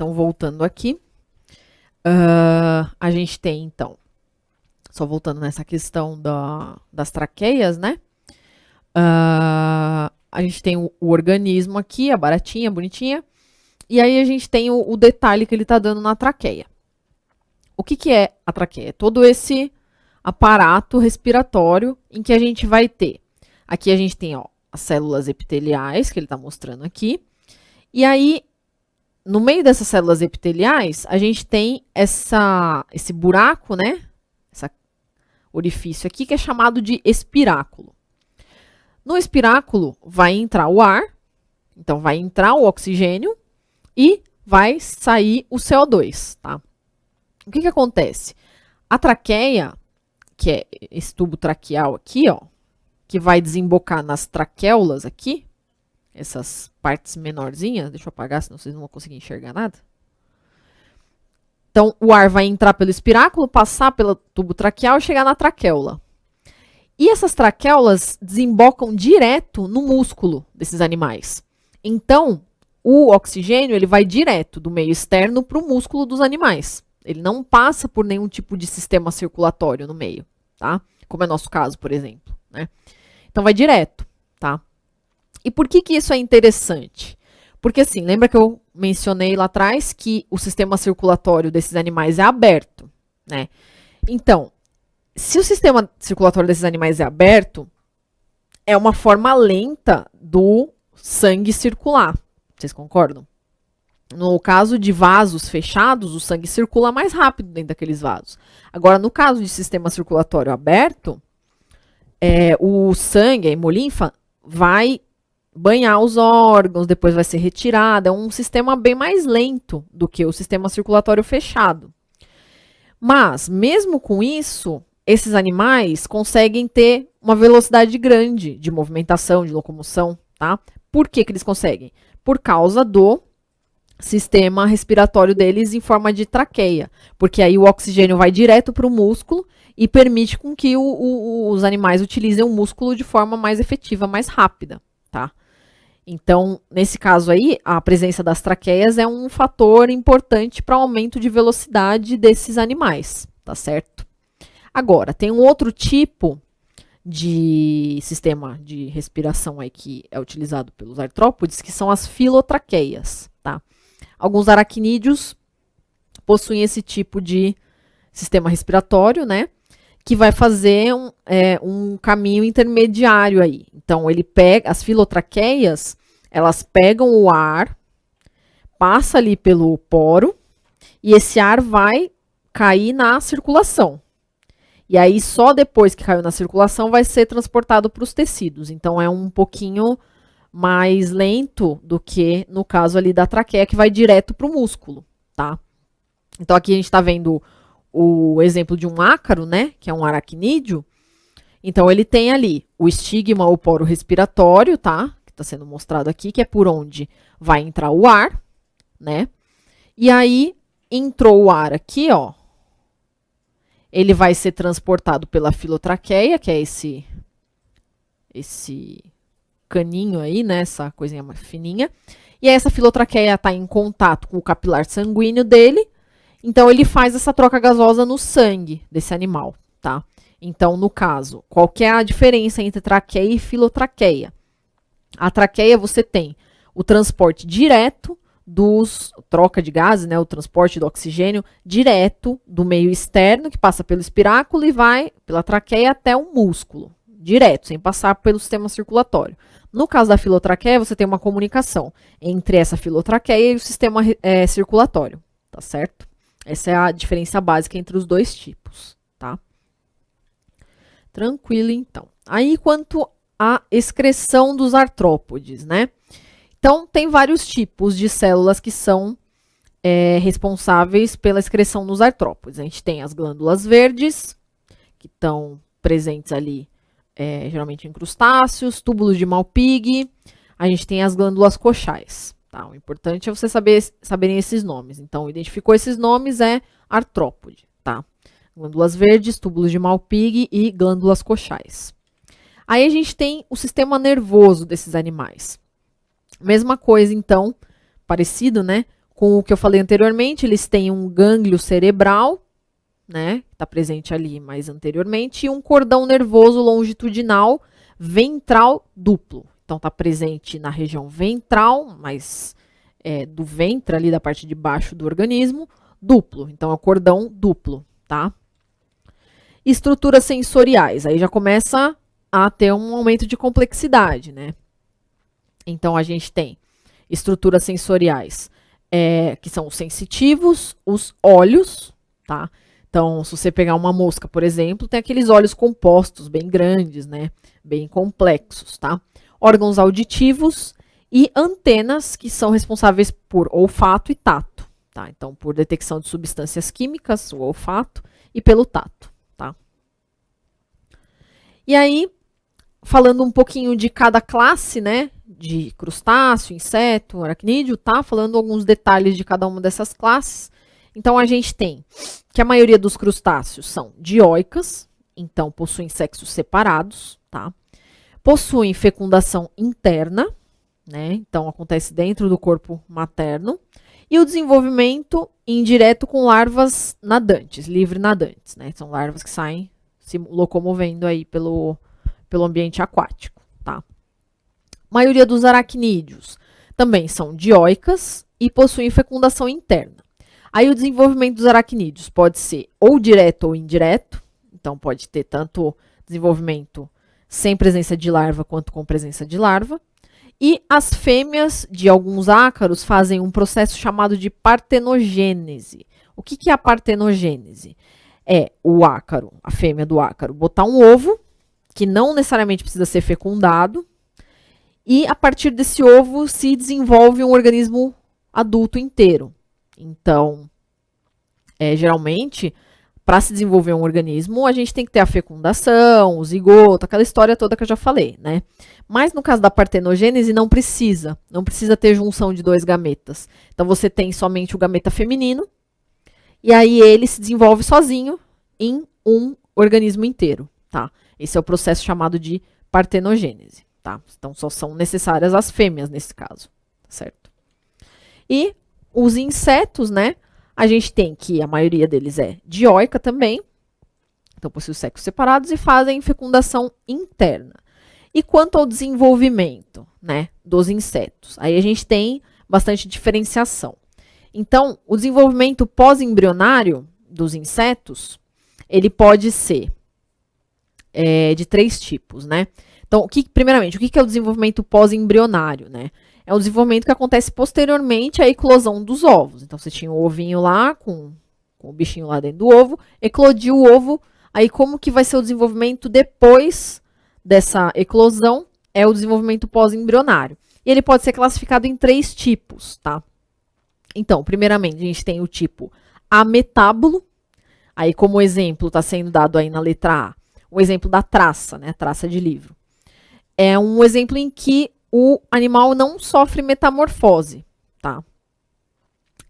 Então, voltando aqui, a gente tem, então, só voltando nessa questão das traqueias, né? A gente tem o organismo aqui, a baratinha, bonitinha, e aí a gente tem o detalhe que ele está dando na traqueia. O que é a traqueia? Todo esse aparato respiratório em que a gente vai ter. Aqui a gente tem, ó, as células epiteliais, que ele está mostrando aqui. E aí, no meio dessas células epiteliais, a gente tem esse buraco, né? Esse orifício aqui, que é chamado de espiráculo. No espiráculo vai entrar o ar, então vai entrar o oxigênio e vai sair o CO2, tá? O que acontece? A traqueia, que é esse tubo traqueal aqui, ó, que vai desembocar nas traquéulas aqui, essas partes menorzinhas, deixa eu apagar, senão vocês não vão conseguir enxergar nada. Então, o ar vai entrar pelo espiráculo, passar pelo tubo traqueal e chegar na traqueula. E essas traquéulas desembocam direto no músculo desses animais. Então, o oxigênio ele vai direto do meio externo para o músculo dos animais. Ele não passa por nenhum tipo de sistema circulatório no meio, tá? Como é nosso caso, por exemplo, né? Então, vai direto, tá? E por que isso é interessante? Porque, assim, lembra que eu mencionei lá atrás que o sistema circulatório desses animais é aberto, né? Então, se o sistema circulatório desses animais é aberto, é uma forma lenta do sangue circular. Vocês concordam? No caso de vasos fechados, o sangue circula mais rápido dentro daqueles vasos. Agora, no caso de sistema circulatório aberto, o sangue, a hemolinfa, vai banhar os órgãos, depois vai ser retirada. É um sistema bem mais lento do que o sistema circulatório fechado. Mas, mesmo com isso, esses animais conseguem ter uma velocidade grande de movimentação, de locomoção, tá? Por que eles conseguem? Por causa do sistema respiratório deles em forma de traqueia. Porque aí o oxigênio vai direto para o músculo e permite com que os animais utilizem o músculo de forma mais efetiva, mais rápida, tá? Então, nesse caso aí, a presença das traqueias é um fator importante para o aumento de velocidade desses animais, tá certo? Agora, tem um outro tipo de sistema de respiração aí que é utilizado pelos artrópodes, que são as filotraqueias, tá? Alguns aracnídeos possuem esse tipo de sistema respiratório, né? Que vai fazer um caminho intermediário aí. Então, ele pega as filotraqueias, elas pegam o ar, passa ali pelo poro, e esse ar vai cair na circulação. E aí, só depois que caiu na circulação, vai ser transportado para os tecidos. Então, é um pouquinho mais lento do que no caso ali da traqueia, que vai direto para o músculo, tá? Então, aqui a gente está vendo o exemplo de um ácaro, né, que é um aracnídeo. Então, ele tem ali o estigma ou poro respiratório, tá, que está sendo mostrado aqui, que é por onde vai entrar o ar, né, e aí entrou o ar aqui, ó, ele vai ser transportado pela filotraqueia, que é esse caninho aí, né, essa coisinha mais fininha, e aí essa filotraqueia está em contato com o capilar sanguíneo dele. Então, ele faz essa troca gasosa no sangue desse animal, tá? Então, no caso, qual que é a diferença entre traqueia e filotraqueia? A traqueia, você tem o transporte direto troca de gases, né? O transporte do oxigênio direto do meio externo, que passa pelo espiráculo e vai pela traqueia até o músculo. Direto, sem passar pelo sistema circulatório. No caso da filotraqueia, você tem uma comunicação entre essa filotraqueia e o sistema circulatório, tá certo? Essa é a diferença básica entre os dois tipos, tá? Tranquilo, então. Aí, quanto à excreção dos artrópodes, né? Então, tem vários tipos de células que são responsáveis pela excreção nos artrópodes. A gente tem as glândulas verdes, que estão presentes ali, geralmente em crustáceos, túbulos de Malpighi. A gente tem as glândulas coxais. Tá, o importante é você saberem esses nomes. Então, identificou esses nomes, é artrópode, tá? Glândulas verdes, túbulos de Malpighi e glândulas coxais. Aí a gente tem o sistema nervoso desses animais. Mesma coisa, então, parecido, né, com o que eu falei anteriormente, eles têm um gânglio cerebral, né, está presente ali mais anteriormente, e um cordão nervoso longitudinal ventral duplo. Então, está presente na região ventral, mas do ventre, ali da parte de baixo do organismo, duplo. Então, é o cordão duplo, tá? Estruturas sensoriais. Aí já começa a ter um aumento de complexidade, né? Então, a gente tem estruturas sensoriais, que são os sensitivos, os olhos, tá? Então, se você pegar uma mosca, por exemplo, tem aqueles olhos compostos, bem grandes, né? Bem complexos, tá? Órgãos auditivos e antenas, que são responsáveis por olfato e tato, tá? Então, por detecção de substâncias químicas, o olfato, e pelo tato, tá? E aí, falando um pouquinho de cada classe, né? De crustáceo, inseto, aracnídeo, tá? Falando alguns detalhes de cada uma dessas classes. Então, a gente tem que a maioria dos crustáceos são dioicas, então possuem sexos separados, tá? Possuem fecundação interna, né? Então, acontece dentro do corpo materno. E o desenvolvimento indireto com larvas nadantes, livre nadantes, né? São larvas que saem se locomovendo aí pelo ambiente aquático, tá? A maioria dos aracnídeos também são dioicas e possuem fecundação interna. Aí o desenvolvimento dos aracnídeos pode ser ou direto ou indireto, então pode ter tanto desenvolvimento sem presença de larva quanto com presença de larva. E as fêmeas de alguns ácaros fazem um processo chamado de partenogênese. O que é a partenogênese? É o ácaro, a fêmea do ácaro, botar um ovo, que não necessariamente precisa ser fecundado, e a partir desse ovo se desenvolve um organismo adulto inteiro. Então, geralmente, para se desenvolver um organismo, a gente tem que ter a fecundação, o zigoto, aquela história toda que eu já falei, né? Mas no caso da partenogênese, não precisa ter junção de dois gametas. Então, você tem somente o gameta feminino, e aí ele se desenvolve sozinho em um organismo inteiro, tá? Esse é o processo chamado de partenogênese, tá? Então, só são necessárias as fêmeas nesse caso, certo? E os insetos, né? A gente tem que a maioria deles é dioica também, então possuem sexos separados e fazem fecundação interna. E quanto ao desenvolvimento, né, dos insetos, aí a gente tem bastante diferenciação. Então, o desenvolvimento pós-embrionário dos insetos, ele pode ser de 3 tipos, né? Então, primeiramente, o que é o desenvolvimento pós-embrionário, né? É o desenvolvimento que acontece posteriormente à eclosão dos ovos. Então, você tinha o ovinho lá, com o bichinho lá dentro do ovo, eclodiu o ovo, aí como que vai ser o desenvolvimento depois dessa eclosão? É o desenvolvimento pós-embrionário. E ele pode ser classificado em 3 tipos, tá? Então, primeiramente, a gente tem o tipo ametábulo. Aí, como exemplo, está sendo dado aí na letra A, o exemplo da traça, né? Traça de livro. É um exemplo em que o animal não sofre metamorfose, tá?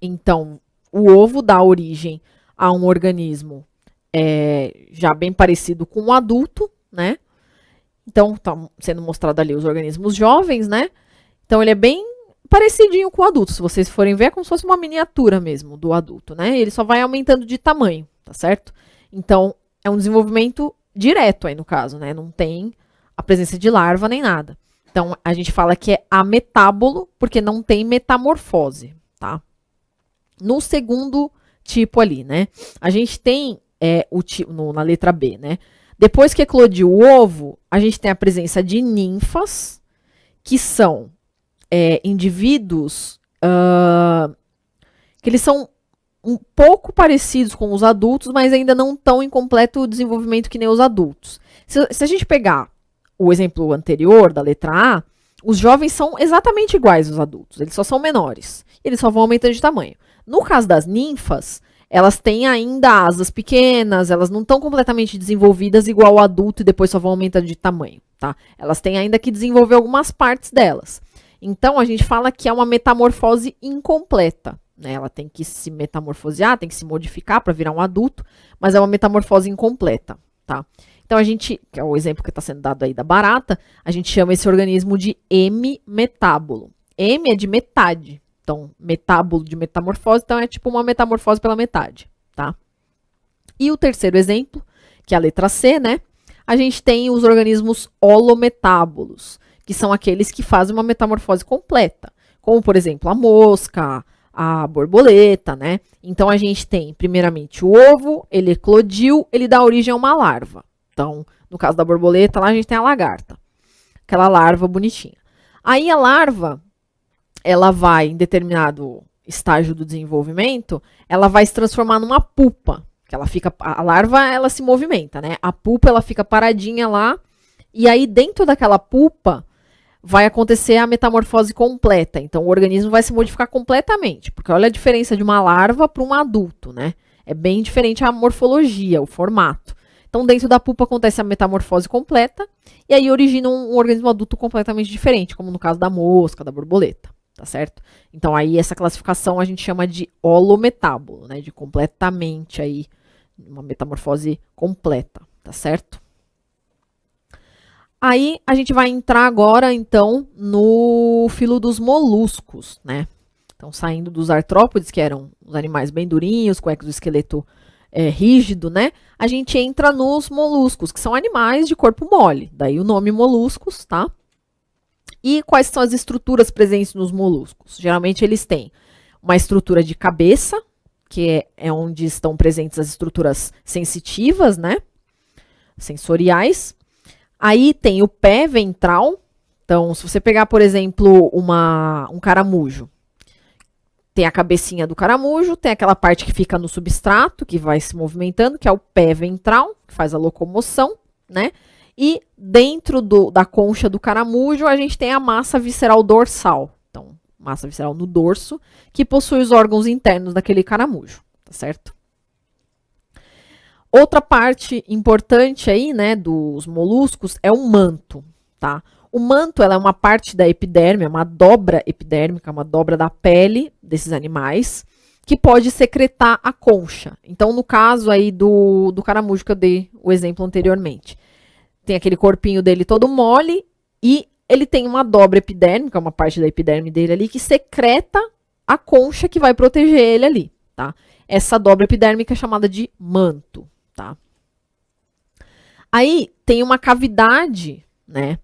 Então, o ovo dá origem a um organismo já bem parecido com um adulto, né? Então, tá sendo mostrado ali os organismos jovens, né? Então, ele é bem parecidinho com o adulto. Se vocês forem ver, é como se fosse uma miniatura mesmo do adulto, né? Ele só vai aumentando de tamanho, tá certo? Então, é um desenvolvimento direto aí no caso, né? Não tem a presença de larva nem nada. Então, a gente fala que é ametábulo, porque não tem metamorfose, tá? No segundo tipo ali, né? A gente tem na letra B, né? Depois que eclodiu o ovo, a gente tem a presença de ninfas, que são indivíduos que eles são um pouco parecidos com os adultos, mas ainda não estão em completo desenvolvimento que nem os adultos. Se a gente pegar o exemplo anterior, da letra A, os jovens são exatamente iguais aos adultos, eles só são menores, eles só vão aumentando de tamanho. No caso das ninfas, elas têm ainda asas pequenas, elas não estão completamente desenvolvidas igual ao adulto e depois só vão aumentando de tamanho, tá? Elas têm ainda que desenvolver algumas partes delas. Então, a gente fala que é uma metamorfose incompleta, né? Ela tem que se metamorfosear, tem que se modificar para virar um adulto, mas é uma metamorfose incompleta, tá? Então, a gente, que é o exemplo que está sendo dado aí da barata, a gente chama esse organismo de hemimetábulo. Hemi é de metade, Então, metábolo de metamorfose, então é tipo uma metamorfose pela metade, tá? E o terceiro exemplo, que é a letra C, né? A gente tem os organismos holometábolos, que são aqueles que fazem uma metamorfose completa, como, por exemplo, a mosca, a borboleta, né? Então, a gente tem, primeiramente, o ovo, ele eclodiu, ele dá origem a uma larva. Então, no caso da borboleta, lá a gente tem a lagarta, aquela larva bonitinha. Aí, a larva, ela vai, em determinado estágio do desenvolvimento, ela vai se transformar numa pupa, que ela fica, a larva, ela se movimenta, né? A pupa, ela fica paradinha lá, e aí, dentro daquela pupa, vai acontecer a metamorfose completa. Então, o organismo vai se modificar completamente, porque olha a diferença de uma larva para um adulto, né? É bem diferente a morfologia, o formato. Então, dentro da pupa acontece a metamorfose completa, e aí origina um organismo adulto completamente diferente, como no caso da mosca, da borboleta, tá certo? Então, aí essa classificação a gente chama de holometábolo, né? De completamente aí, uma metamorfose completa, tá certo? Aí a gente vai entrar agora, então, no filo dos moluscos, né? Então, saindo dos artrópodes, que eram os animais bem durinhos, com exoesqueleto rígido, né? A gente entra nos moluscos, que são animais de corpo mole. Daí o nome moluscos, tá? E quais são as estruturas presentes nos moluscos? Geralmente eles têm uma estrutura de cabeça, que é onde estão presentes as estruturas sensitivas, né? Sensoriais. Aí tem o pé ventral. Então, se você pegar, por exemplo, um caramujo, tem a cabecinha do caramujo, tem aquela parte que fica no substrato, que vai se movimentando, que é o pé ventral, que faz a locomoção, né? E dentro da concha do caramujo, a gente tem a massa visceral dorsal. Então, massa visceral no dorso, que possui os órgãos internos daquele caramujo, tá certo? Outra parte importante aí, né, dos moluscos é o manto, tá? O manto, ela é uma parte da epiderme, é uma dobra epidérmica, uma dobra da pele desses animais, que pode secretar a concha. Então, no caso aí do caramujo que eu dei o exemplo anteriormente, tem aquele corpinho dele todo mole e ele tem uma dobra epidérmica, uma parte da epiderme dele ali, que secreta a concha que vai proteger ele ali, tá? Essa dobra epidérmica é chamada de manto, tá? Aí tem uma cavidade, né,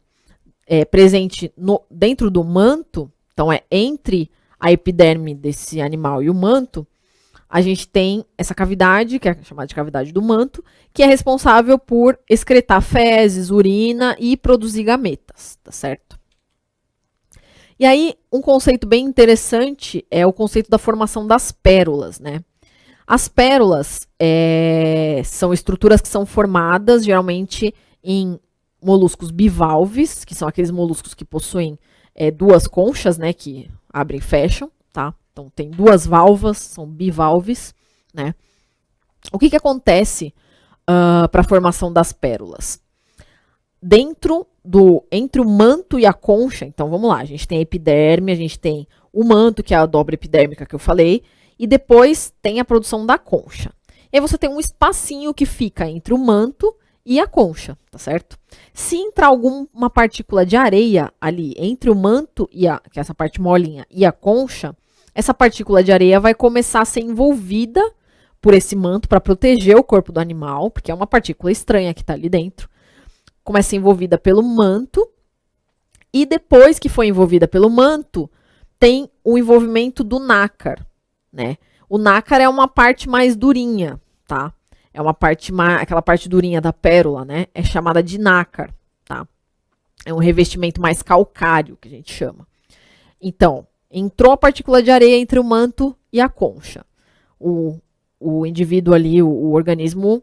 presente dentro do manto, então é entre a epiderme desse animal e o manto, a gente tem essa cavidade, que é chamada de cavidade do manto, que é responsável por excretar fezes, urina e produzir gametas, tá certo? E aí, um conceito bem interessante é o conceito da formação das pérolas, né? As pérolas são estruturas que são formadas, geralmente, em moluscos bivalves, que são aqueles moluscos que possuem duas conchas, né, que abrem e fecham, tá? Então, tem duas valvas, são bivalves, né? O que acontece para a formação das pérolas? Entre o manto e a concha, então vamos lá, a gente tem a epiderme, a gente tem o manto, que é a dobra epidérmica que eu falei, e depois tem a produção da concha. E aí você tem um espacinho que fica entre o manto e a concha, tá certo? Se entrar alguma partícula de areia ali entre o manto, que é essa parte molinha, e a concha, essa partícula de areia vai começar a ser envolvida por esse manto para proteger o corpo do animal, porque é uma partícula estranha que está ali dentro. Começa a ser envolvida pelo manto, e depois que foi envolvida pelo manto, tem o envolvimento do nácar, né? O nácar é uma parte mais durinha, tá? É uma parte aquela parte durinha da pérola, né? É chamada de nácar, tá? É um revestimento mais calcário, que a gente chama. Então, entrou a partícula de areia entre o manto e a concha. O indivíduo ali, o organismo,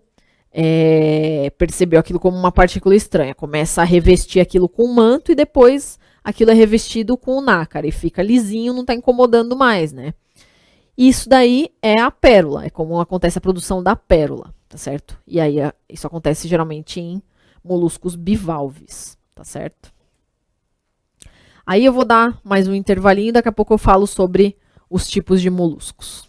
percebeu aquilo como uma partícula estranha. Começa a revestir aquilo com o manto e depois aquilo é revestido com o nácar. E fica lisinho, não está incomodando mais, né? Isso daí é a pérola. É como acontece a produção da pérola, tá certo? E aí isso acontece geralmente em moluscos bivalves, tá certo? Aí eu vou dar mais um intervalinho, daqui a pouco eu falo sobre os tipos de moluscos.